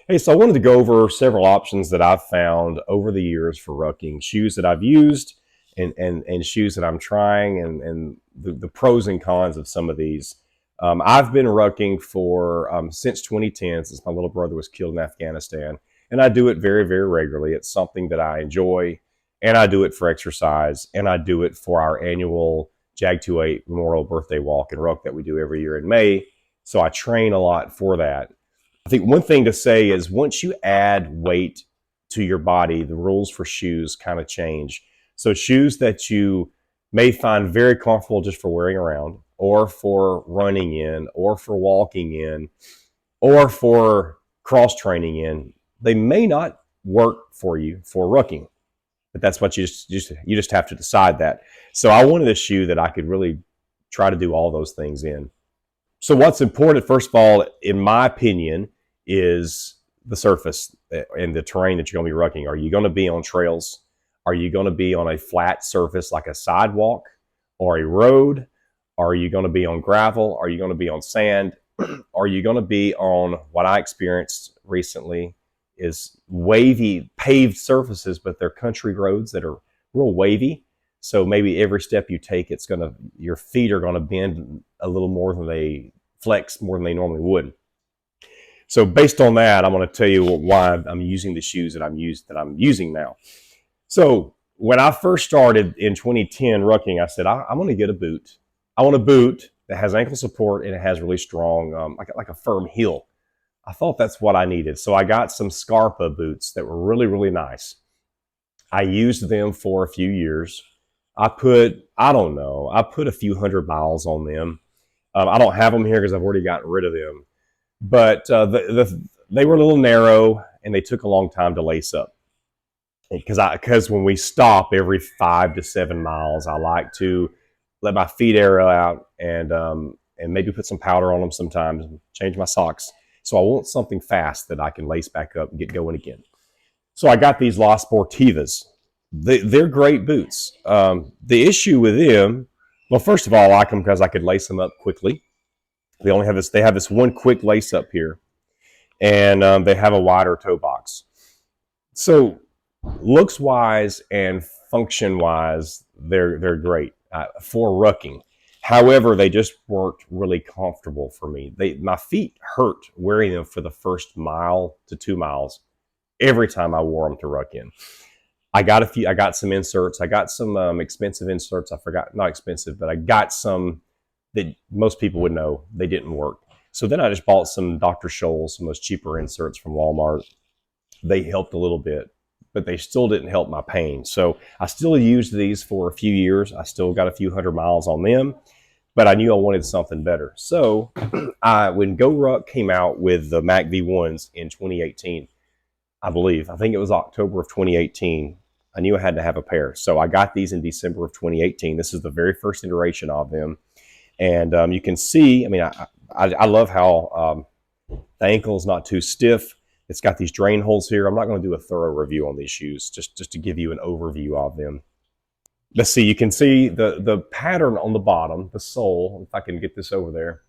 Hey, so I wanted to go over several options that I've found over the years for rucking, shoes that I've used and shoes that I'm trying and the pros and cons of some of these. I've been rucking for since 2010, since my little brother was killed in Afghanistan, and I do it very, very regularly. It's something that I enjoy, and I do it for exercise, and I do it for our annual JAG28 Memorial Birthday Walk and Ruck that we do every year in May. So I train a lot for that. I think one thing to say is once you add weight to your body, the rules for shoes kind of change. So shoes that you may find very comfortable just for wearing around or for running in or for walking in or for cross training in, they may not work for you for rucking. But that's what you just have to decide that. So I wanted a shoe that I could really try to do all those things in. So what's important, first of all, in my opinion, is the surface and the terrain that you're going to be rucking. Are you going to be on trails? Are you going to be on a flat surface like a sidewalk or a road? Are you going to be on gravel? Are you going to be on sand? Are you going to be on what I experienced recently is wavy paved surfaces, but they're country roads that are real wavy. So maybe every step you take, your feet are going to bend a little more than they flex more than they normally would. So based on that, I'm going to tell you why I'm using the shoes that I'm using now. So when I first started in 2010 rucking, I said, I'm going to get a boot. I want a boot that has ankle support and it has really strong, like a firm heel. I thought that's what I needed. So I got some Scarpa boots that were really, really nice. I used them for a few years. I put a few hundred miles on them. I don't have them here because I've already gotten rid of them. But they were a little narrow and they took a long time to lace up. Because when we stop every 5 to 7 miles, I like to let my feet air out and maybe put some powder on them sometimes and change my socks. So I want something fast that I can lace back up and get going again. So I got these La Sportivas. They're great boots. The issue with them, well, first of all, I like them because I could lace them up quickly. They have this one quick lace up here, and they have a wider toe box. So looks wise and function wise, they're great for rucking. However, they just weren't really comfortable for me. My feet hurt wearing them for the first mile to 2 miles every time I wore them to ruck in. I got some inserts. I got some expensive inserts. Not expensive, but I got some that most people would know they didn't work. So then I just bought some Dr. Scholl's, some of those cheaper inserts from Walmart. They helped a little bit, but they still didn't help my pain. So I still used these for a few years. I still got a few hundred miles on them, but I knew I wanted something better. So when GORUCK came out with the MACV-1s in 2018, I think it was October of 2018, I knew I had to have a pair. So I got these in December of 2018. This is the very first iteration of them. And you can see, I love how the ankle is not too stiff. It's got these drain holes here. I'm not going to do a thorough review on these shoes, just to give you an overview of them. Let's see, you can see the pattern on the bottom, the sole, if I can get this over there,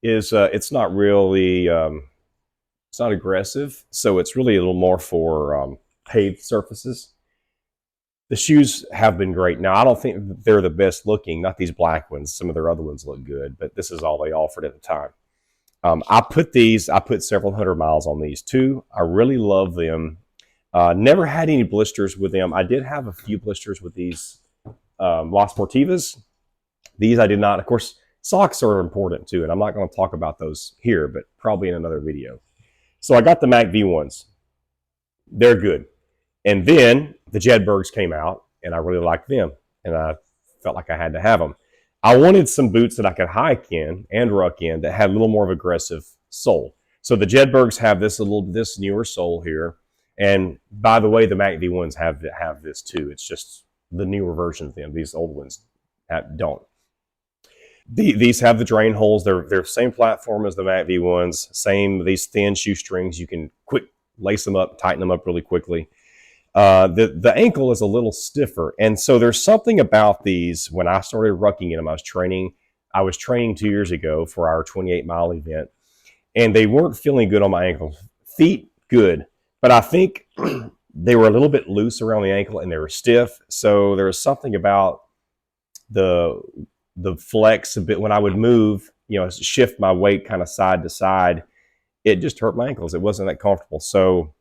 is it's not really, it's not aggressive. So it's really a little more for paved surfaces. The shoes have been great. Now, I don't think they're the best looking, not these black ones. Some of their other ones look good, but this is all they offered at the time. I put several hundred miles on these too. I really love them. Never had any blisters with them. I did have a few blisters with these La Sportivas. These I did not. Of course, socks are important too, and I'm not going to talk about those here, but probably in another video. So I got the MACV-1s. They're good. And then the Jedburgs came out, and I really liked them, and I felt like I had to have them. I wanted some boots that I could hike in and ruck in that had a little more of aggressive sole. So the Jedburgs have this newer sole here, and by the way, the MACV-1s have this too. It's just the newer version of them. These old ones don't. These have the drain holes. They're same platform as the MACV-1s. Same these thin shoestrings. You can quick lace them up, tighten them up really quickly. The ankle is a little stiffer, and so there's something about these. When I started rucking in them, I was training 2 years ago for our 28-mile event, and they weren't feeling good on my ankles. Feet good. But I think they were a little bit loose around the ankle and they were stiff. So there was something about the flex a bit when I would move, shift my weight kind of side to side. It just hurt my ankles. It wasn't that comfortable. So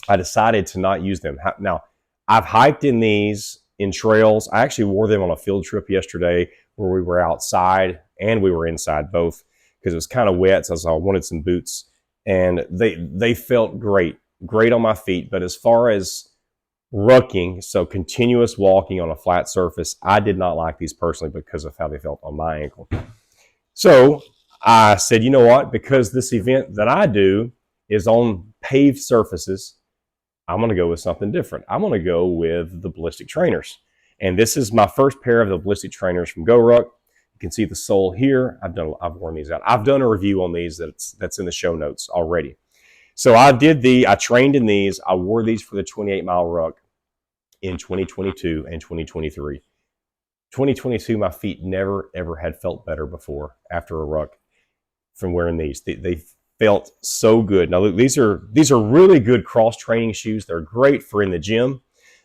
I decided to not use them. Now, I've hiked in these in trails. I actually wore them on a field trip yesterday where we were outside and we were inside both because it was kind of wet. So I wanted some boots, and they felt great on my feet. But as far as rucking, so continuous walking on a flat surface, I did not like these personally because of how they felt on my ankle. So I said, you know what? Because this event that I do is on paved surfaces, I'm going to go with something different. I'm going to go with the Ballistic Trainers. And this is my first pair of the Ballistic Trainers from GORUCK. You can see the sole here. I've worn these out. I've done a review on these that's in the show notes already. So I trained in these. I wore these for the 28-mile ruck in 2022 and 2023. 2022, my feet never, ever had felt better before after a ruck from wearing these. They felt so good. Now, these are really good cross-training shoes. They're great for in the gym.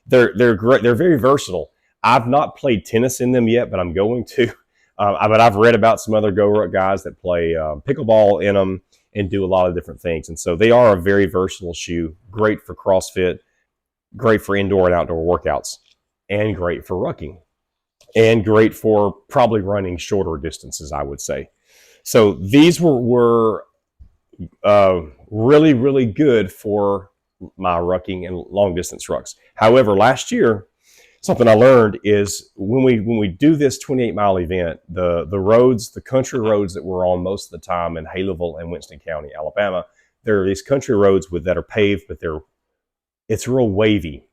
They're great. They're very versatile. I've not played tennis in them yet, but I'm going to. But I've read about some other GORUCK guys that play pickleball in them and do a lot of different things. And so they are a very versatile shoe, great for CrossFit, great for indoor and outdoor workouts, and great for rucking, and great for probably running shorter distances, I would say. So these were really, really good for my rucking and long distance rucks. However, last year, something I learned is when we do this 28-mile event, the roads, the country roads that we're on most of the time in Haleyville and Winston County, Alabama, there are these country roads that are paved, but it's real wavy.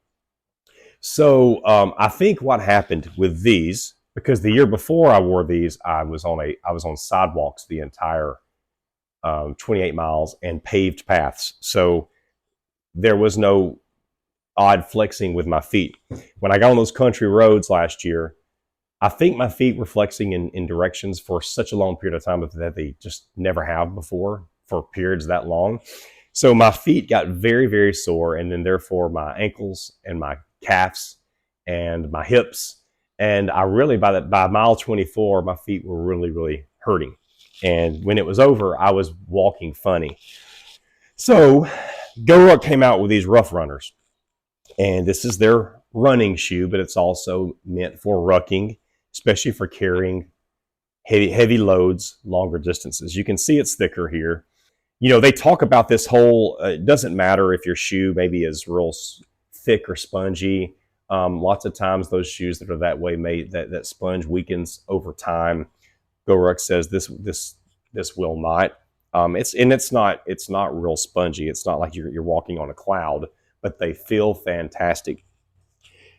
So I think what happened with these, because the year before I wore these, I was on sidewalks the entire 28 miles and paved paths. So there was no odd flexing with my feet. When I got on those country roads last year, I think my feet were flexing in directions for such a long period of time that they just never have before for periods that long. So my feet got very, very sore, and then therefore my ankles and my calves and my hips. And I really, by mile 24, my feet were really, really hurting. And when it was over, I was walking funny. So GORUCK came out with these Rough Runners. And this is their running shoe, but it's also meant for rucking, especially for carrying heavy loads, longer distances. You can see it's thicker here. They talk about this whole, it doesn't matter if your shoe maybe is real thick or spongy. Lots of times those shoes that are that way, that sponge weakens over time. GORUCK says this will not. It's not real spongy. It's not like you're walking on a cloud, but they feel fantastic.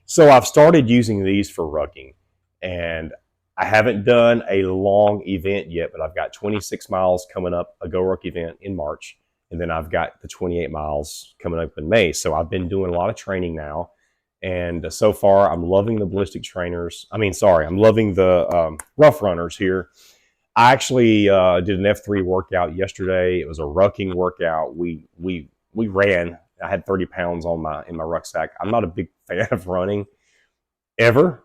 So I've started using these for rucking, and I haven't done a long event yet, but I've got 26 miles coming up, a GORUCK event in March, and then I've got the 28 miles coming up in May. So I've been doing a lot of training now, and so far I'm loving the Ballistic Trainers. I'm loving the Rough Runners here. I actually did an F3 workout yesterday. It was a rucking workout. We ran. I had 30 pounds in my rucksack. I'm not a big fan of running ever.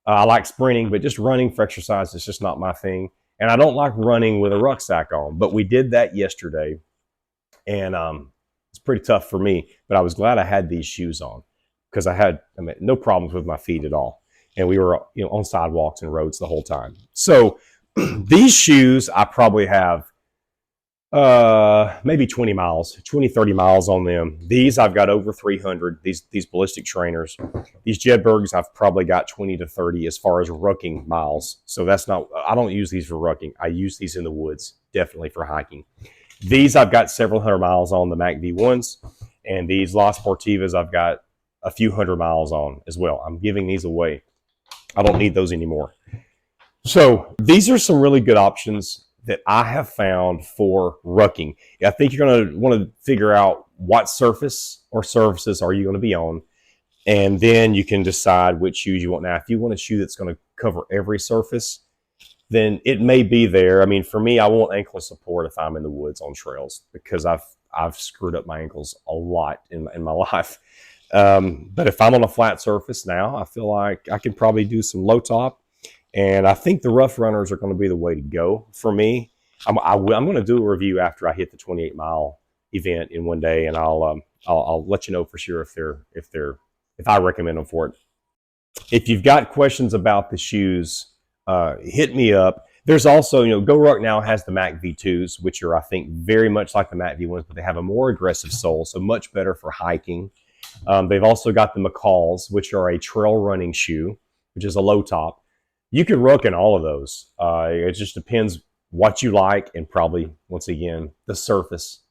I like sprinting, but just running for exercise is just not my thing. And I don't like running with a rucksack on. But we did that yesterday, and it's pretty tough for me. But I was glad I had these shoes on because I had no problems with my feet at all. And we were on sidewalks and roads the whole time. So these shoes, I probably have maybe 30 miles on them. These I've got over 300, these Ballistic Trainers. These Jedburgs I've probably got 20 to 30 as far as rucking miles. So I don't use these for rucking. I use these in the woods, definitely for hiking. These I've got several hundred miles on, the MACV-1s, and these La Sportivas I've got a few hundred miles on as well. I'm giving these away. I don't need those anymore. So these are some really good options that I have found for rucking. I think you're going to want to figure out what surface or surfaces are you going to be on, and then you can decide which shoes you want. Now, if you want a shoe that's going to cover every surface, then it may be there. For me, I want ankle support if I'm in the woods on trails because I've I've screwed up my ankles a lot in my life. But if I'm on a flat surface now, I feel like I can probably do some low top. And I think the Rough Runners are going to be the way to go for me. I'm going to do a review after I hit the 28-mile event in one day, and I'll let you know for sure if I recommend them for it. If you've got questions about the shoes, hit me up. There's also, GORUCK now has the MACV-2s, which are, I think, very much like the MACV-1s, but they have a more aggressive sole, so much better for hiking. They've also got the McCalls, which are a trail running shoe, which is a low top. You can ruck in all of those. It just depends what you like and probably, once again, the surface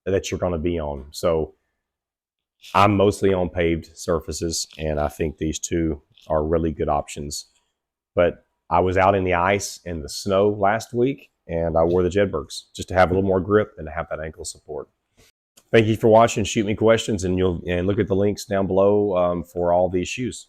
that you're going to be on. So I'm mostly on paved surfaces, and I think these two are really good options. But I was out in the ice and the snow last week, and I wore the Jedburgs just to have a little more grip and to have that ankle support. Thank you for watching. Shoot me questions, and look at the links down below for all these shoes.